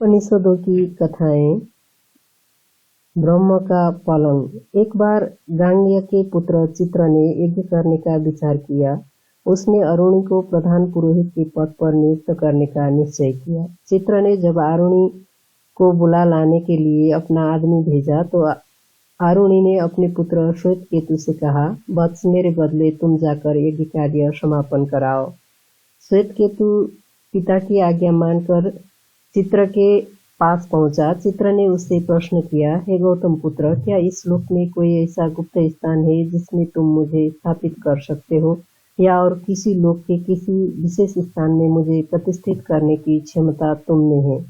उपनिषदों की कथाएं। ब्रह्म का पलंग। एक बार गांग्य के पुत्र चित्र ने यज्ञ करने का विचार किया। उसने अरुणि को प्रधान पुरोहित के पद पर नियुक्त करने का निश्चय किया। चित्र ने जब अरुणि को बुला लाने के लिए अपना आदमी भेजा तो अरुणि ने अपने पुत्र श्वेतकेतु से कहा, वत्स, मेरे बदले तुम जाकर यज्ञ कार्य समापन कराओ। श्वेतकेतु पिता की आज्ञा मानकर चित्र के पास पहुंचा। चित्र ने उससे प्रश्न किया, हे गौतम पुत्र, क्या इस लोक में कोई ऐसा गुप्त स्थान है जिसमें तुम मुझे स्थापित कर सकते हो, या और किसी लोक के किसी विशेष स्थान में मुझे प्रतिष्ठित करने की क्षमता तुम में है?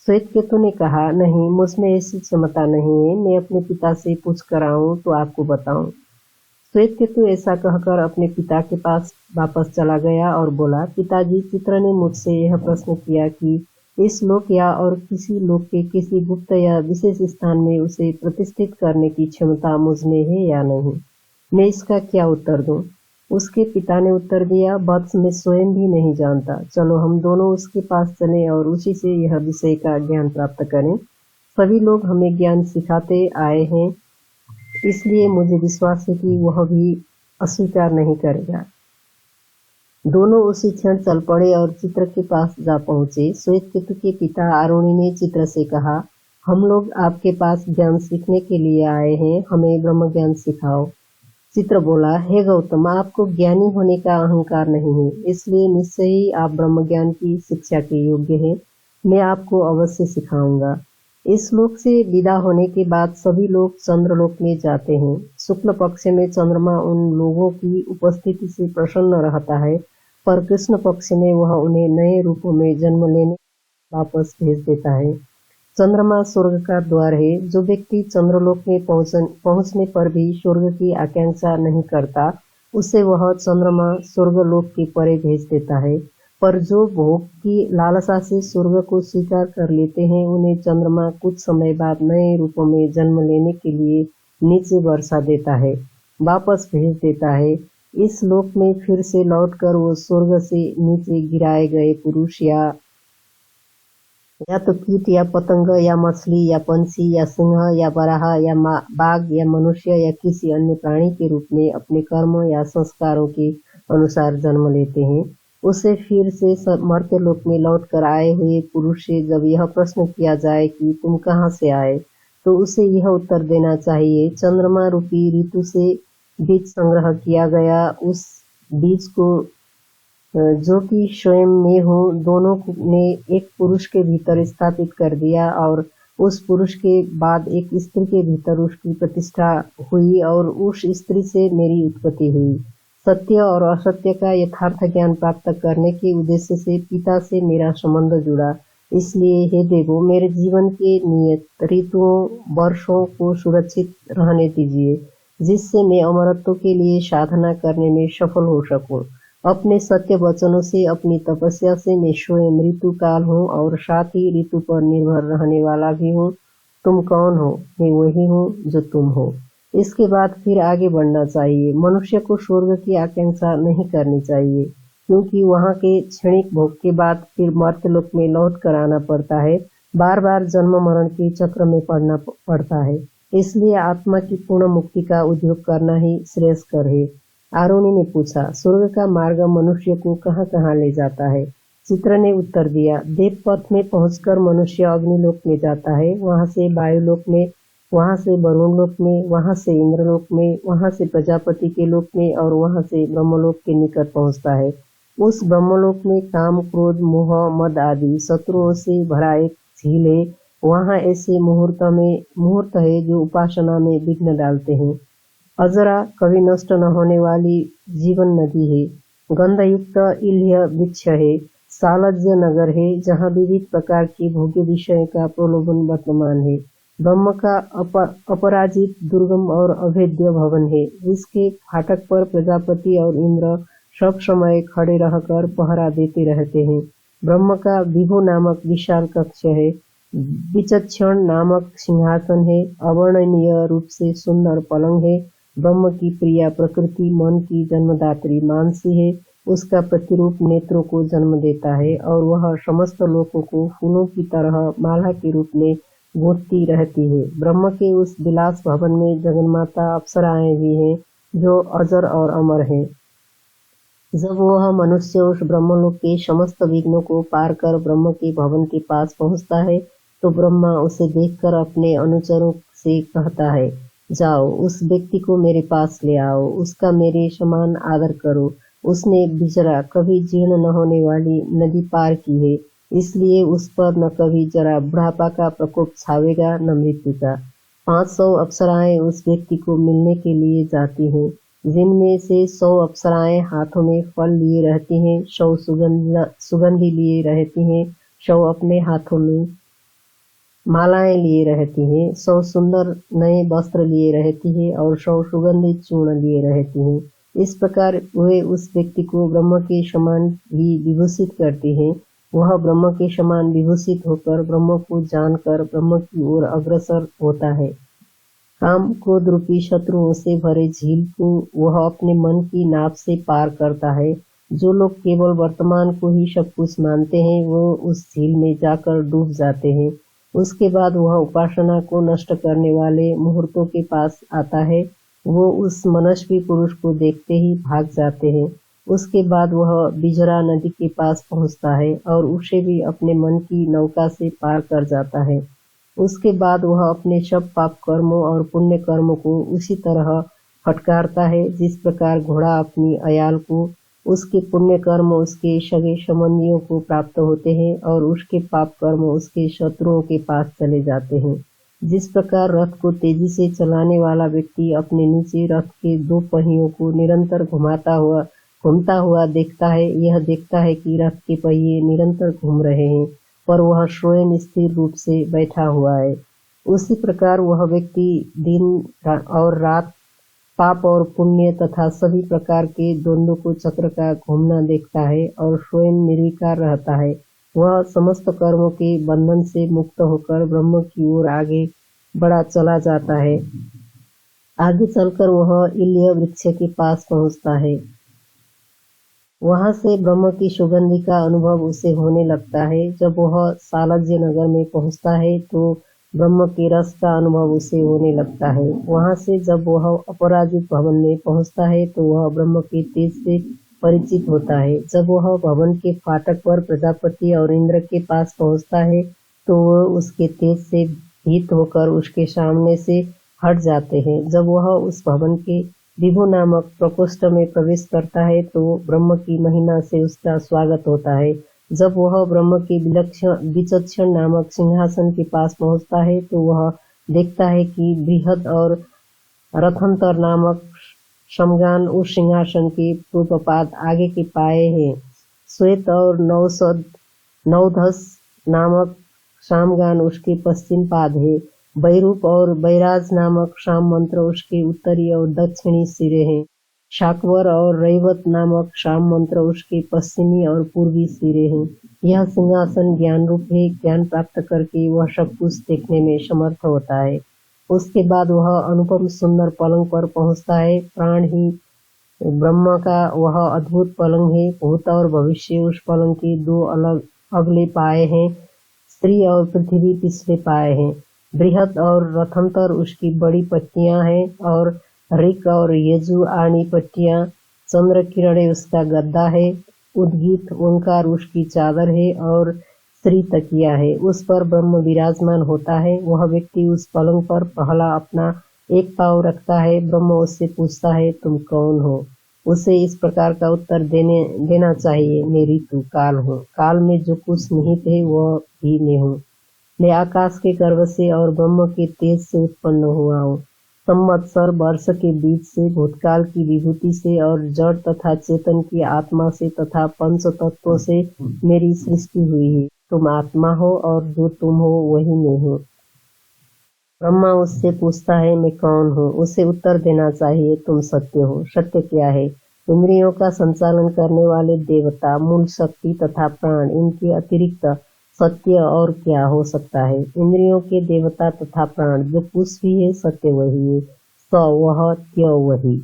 श्वेतकेतु ने कहा, नहीं, मुझमें ऐसी क्षमता नहीं है। मैं अपने पिता से पूछ कर आऊं तो आपको बताऊं। श्वेतकेतु ऐसा कहकर अपने पिता के पास वापस चला गया और बोला, पिताजी, चित्र ने मुझसे यह प्रश्न किया कि इस लोक या और किसी लोक के किसी गुप्त या विशेष स्थान में उसे प्रतिष्ठित करने की क्षमता मुझमें है या नहीं। मैं इसका क्या उत्तर दूं? उसके पिता ने उत्तर दिया, वत्स, मैं स्वयं भी नहीं जानता। चलो हम दोनों उसके पास चलें और उसी से यह विषय का ज्ञान प्राप्त करें। सभी लोग हमें ज्ञान सिखाते आए हैं, इसलिए मुझे विश्वास है कि वह भी अस्वीकार नहीं करेगा। दोनों उसी क्षण चल पड़े और चित्र के पास जा पहुंचे। श्वेतकेतु के पिता अरुणि ने चित्र से कहा, हम लोग आपके पास ज्ञान सीखने के लिए आए हैं, हमें ब्रह्म ज्ञान सिखाओ। चित्र बोला, हे गौतम, आपको ज्ञानी होने का अहंकार नहीं है, इसलिए निश्चय ही आप ब्रह्म ज्ञान की शिक्षा के योग्य हैं। मैं आपको अवश्य सिखाऊंगा। इस लोक से विदा होने के बाद सभी लोग चंद्रलोक में जाते हैं। शुक्ल पक्ष में चंद्रमा उन लोगों की उपस्थिति से प्रसन्न रहता है, पर कृष्ण पक्ष में वह उन्हें नए रूपों में जन्म लेने वापस भेज देता है। चंद्रमा स्वर्ग का द्वार है। जो व्यक्ति चंद्रलोक में पहुंचने पर भी स्वर्ग की आकांक्षा नहीं करता, उसे वह चंद्रमा स्वर्गलोक के परे भेज देता है। पर जो भोग की लालसा से स्वर्ग को स्वीकार कर लेते हैं, उन्हें चंद्रमा कुछ समय बाद नए रूपों में जन्म लेने के लिए नीचे वर्षा देता है, वापस भेज देता है। इस लोक में फिर से लौटकर वो स्वर्ग से नीचे गिराए गए पुरुष या तो कीट या पतंग या मछली या पंछी या सिंह या बराह या बाघ या मनुष्य या किसी अन्य प्राणी के रूप में अपने कर्म या संस्कारों के अनुसार जन्म लेते हैं। उसे फिर से मर्त्य लोक में लौटकर आए हुए पुरुष से जब यह प्रश्न किया जाए कि तुम कहाँ से आए, तो उसे यह उत्तर देना चाहिए, चंद्रमा रूपी ऋतु से बीज संग्रह किया गया। उस बीज को जो कि स्वयं में हो, दोनों ने एक पुरुष के भीतर स्थापित कर दिया और उस पुरुष के बाद एक स्त्री के भीतर उसकी प्रतिष्ठा हुई और उस स्त्री से मेरी उत्पत्ति हुई। सत्य और असत्य का यथार्थ ज्ञान प्राप्त करने के उद्देश्य से पिता से मेरा संबंध जुड़ा। इसलिए हे देवो, मेरे जीवन के नियत ऋतुओं वर्षों को सुरक्षित रहने दीजिए, जिससे मैं अमरत्व के लिए साधना करने में सफल हो सकूं। अपने सत्य वचनों से, अपनी तपस्या से मैं स्वयं ऋतु काल हूँ और साथ ही ऋतु पर निर्भर रहने वाला भी हूँ। तुम कौन हो? मैं वही हूँ जो तुम हो। इसके बाद फिर आगे बढ़ना चाहिए। मनुष्य को स्वर्ग की आकांक्षा नहीं करनी चाहिए, क्योंकि वहाँ के क्षणिक भोग के बाद फिर मर्त्यलोक में लौट कर आना पड़ता है। बार बार जन्म मरण के चक्र में पड़ना पड़ता है। इसलिए आत्मा की पूर्ण मुक्ति का उद्योग करना ही श्रेयस्कर है। अरुणि ने पूछा, स्वर्ग का मार्ग मनुष्य को कहाँ कहाँ ले जाता है? चित्र ने उत्तर दिया, देवपथ में पहुंचकर मनुष्य अग्निलोक में जाता है, वहां से वायुलोक में, वहां से वरुण लोक में, वहां से इंद्रलोक में, वहां से प्रजापति के लोक में और वहां से ब्रह्मलोक के निकट पहुंचता है। उस ब्रह्मलोक में काम, क्रोध, मोह, मद आदि शत्रुओं से भरा एक झील है। वहां ऐसे मुहूर्त है जो उपासना में विघ्न डालते हैं। अजरा, कभी नष्ट न होने वाली जीवन नदी है। गंधयुक्त इल्ह वृक्ष है। सालज्य नगर है, जहाँ विविध प्रकार के भोग्य विषय का प्रलोभन वर्तमान है। ब्रह्म का अपराजित दुर्गम और अभेद्य भवन है, जिसके फाटक पर प्रजापति और इंद्र सब समय खड़े रहकर पहरा देते रहते हैं। ब्रह्म का विभु नामक विशाल कक्ष है। विचक्षण नामक सिंहासन है। अवर्णनीय रूप से सुंदर पलंग है। ब्रह्म की प्रिया प्रकृति मन की जन्मदात्री मानसी है। उसका प्रतिरूप नेत्रों को जन्म देता है और वह समस्त लोगों को फूलों की तरह माला के रूप में गूंथती रहती है। ब्रह्म के उस विलास भवन में जगन्माता अप्सराएं भी हैं जो अजर और अमर हैं। जब वह मनुष्य उस ब्रह्मलोक के समस्त विघ्नों को पार कर ब्रह्म के भवन के पास पहुंचता है तो ब्रह्मा उसे देखकर अपने अनुचरों से कहता है, जाओ उस व्यक्ति को मेरे पास ले आओ, उसका मेरे समान आदर करो। उसने बिजरा कभी जीर्ण न होने वाली नदी पार की है, इसलिए उस पर न कभी जरा बुढ़ापा का प्रकोप छावेगा न मृत्यु का। 500 अप्सराएं उस व्यक्ति को मिलने के लिए जाती हैं, जिनमें से 100 अप्सराएं हाथों में फल लिए रहती हैं, 100 सुगंधि लिए रहती हैं, 100 अपने हाथों में मालाएं लिए रहती हैं, 100 सुंदर नए वस्त्र लिए रहती हैं और 100 सुगंधित चूर्ण लिए रहती हैं। इस प्रकार वे उस व्यक्ति को ब्रह्म के समान भी विभूषित करती हैं। वह ब्रह्म के समान विभूषित होकर ब्रह्म को जानकर ब्रह्म की ओर अग्रसर होता है। काम क्रोध रूपी शत्रुओं से भरे झील को वह अपने मन की नाव से पार करता है। जो लोग केवल वर्तमान को ही सब कुछ मानते हैं वो उस झील में जाकर डूब जाते हैं। उसके बाद वह उपासना को नष्ट करने वाले मुहूर्तों के पास आता है। वो उस मनस्वी पुरुष को देखते ही भाग जाते हैं। उसके बाद वह बिजरा नदी के पास पहुंचता है और उसे भी अपने मन की नौका से पार कर जाता है। उसके बाद वह अपने सब पाप कर्मों और पुण्य कर्मों को उसी तरह फटकारता है जिस प्रकार घोड़ा अपनी अयाल को उसके पुण्य कर्म उसके सगे संबंधियों को प्राप्त होते हैं और उसके पाप कर्म उसके शत्रुओं के पास चले जाते हैं। जिस प्रकार रथ को तेजी से चलाने वाला व्यक्ति अपने नीचे रथ के 2 पहियों को निरंतर घूमता हुआ देखता है, यह देखता है कि रथ के पहिए निरंतर घूम रहे हैं पर वह स्वयं स्थिर रूप से बैठा हुआ है। उसी प्रकार वह व्यक्ति दिन और रात पाप और पुण्य तथा सभी प्रकार के द्वंद्व को चक्र का घूमना देखता है और स्वयं निर्विकार रहता है। वह समस्त कर्मों के बंधन से मुक्त होकर ब्रह्म की ओर आगे बढ़ा चला जाता है। आगे चलकर वह इल्य वृक्ष के पास पहुंचता है। वहां से ब्रह्म की सुगंधि का अनुभव उसे होने लगता है। जब वह सालज्य नगर में पहुंचता है तो ब्रह्म के रस का अनुभव उसे होने लगता है। वहां से जब वह अपराजित भवन में पहुंचता है तो वह ब्रह्म के तेज से परिचित होता है। जब वह भवन के फाटक पर प्रजापति और इंद्र के पास पहुंचता है तो वह उसके तेज से भीत होकर उसके सामने से हट जाते हैं। जब वह उस भवन के विभु नामक प्रकोष्ठ में प्रवेश करता है तो ब्रह्म की महिमा से उसका स्वागत होता है। जब वह ब्रह्म के विचक्षण नामक सिंहासन के पास पहुंचता है तो वह देखता है कि बृहद और रथंतर नामक समगान उस सिंहासन के पूर्वपाद आगे के पाए हैं। श्वेत और नवधस नामक सामगान उसके पश्चिम पाद है। बैरूप और बैराज नामक साम मंत्र उसके उत्तरी और दक्षिणी सिरे हैं। शाकवर और रैवत नामक साम मंत्र उसके पश्चिमी और पूर्वी सिरे हैं। यह सिंहासन ज्ञान रूप है। ज्ञान प्राप्त करके वह सब कुछ देखने में समर्थ होता है। उसके बाद वह अनुपम सुंदर पलंग पर पहुंचता है। प्राण ही ब्रह्म का वह अद्भुत पलंग है। भूत और भविष्य उस पलंग के 2 अलग अगले पाए हैं। स्त्री और पृथ्वी पिछले पाए हैं। बृहद और रथंतर उसकी बड़ी पट्टियां हैं और ऋक और यजु आनी पट्टियां। चंद्र किरणें उसका गद्दा है। उद्गीत ओंकार उसकी चादर है और श्री तकिया है। उस पर ब्रह्म विराजमान होता है। वह व्यक्ति उस पलंग पर पहला अपना एक पांव रखता है। ब्रह्म उससे पूछता है, तुम कौन हो? उसे इस प्रकार का उत्तर देना चाहिए, मैं ऋतु काल हूँ। काल में जो कुछ निहित है वह भी मैं हूँ। मैं आकाश के गर्भ से और ब्रह्म के तेज से उत्पन्न हुआ हूँ। संवत्सर वर्ष के बीच से, भूतकाल की विभूति से और जड़ तथा चेतन की आत्मा से तथा पंच तत्वों से मेरी सृष्टि हुई है। तुम आत्मा हो और जो तुम हो वही मैं हूँ। ब्रह्मा उससे पूछता है, मैं कौन हूँ? उसे उत्तर देना चाहिए, तुम सत्य हो। सत्य क्या है? इंद्रियों का संचालन करने वाले देवता, मूल शक्ति तथा प्राण, इनके अतिरिक्त सत्य और क्या हो सकता है? इंद्रियों के देवता तथा प्राण, जो कुछ भी है सत्य वही है। स वह त्य वही,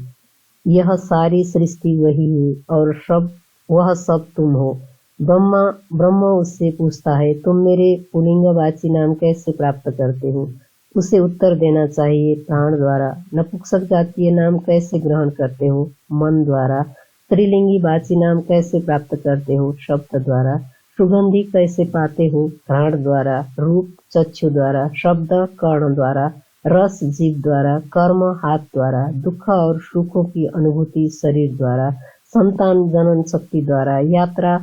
यह सारी सृष्टि वही है और सब वह सब तुम हो। ब्रह्म उससे पूछता है, तुम मेरे पुल्लिंगवाची नाम कैसे प्राप्त करते हो? उसे उत्तर देना चाहिए, प्राण द्वारा। नपुंसक जातीय नाम कैसे ग्रहण करते हो? मन द्वारा। स्त्रीलिंगी वाची नाम कैसे प्राप्त करते हो? शब्द द्वारा। सुगंधि कैसे पाते हो? घ्राण द्वारा। रूप चक्षु द्वारा। शब्द कर्ण द्वारा। रस जीभ द्वारा। कर्म हाथ द्वारा। दुख और सुखों की अनुभूति शरीर द्वारा। संतान जनन शक्ति द्वारा। यात्रा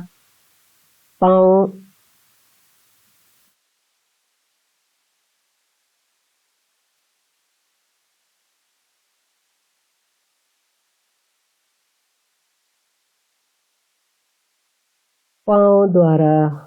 पांव पांव द्वारा।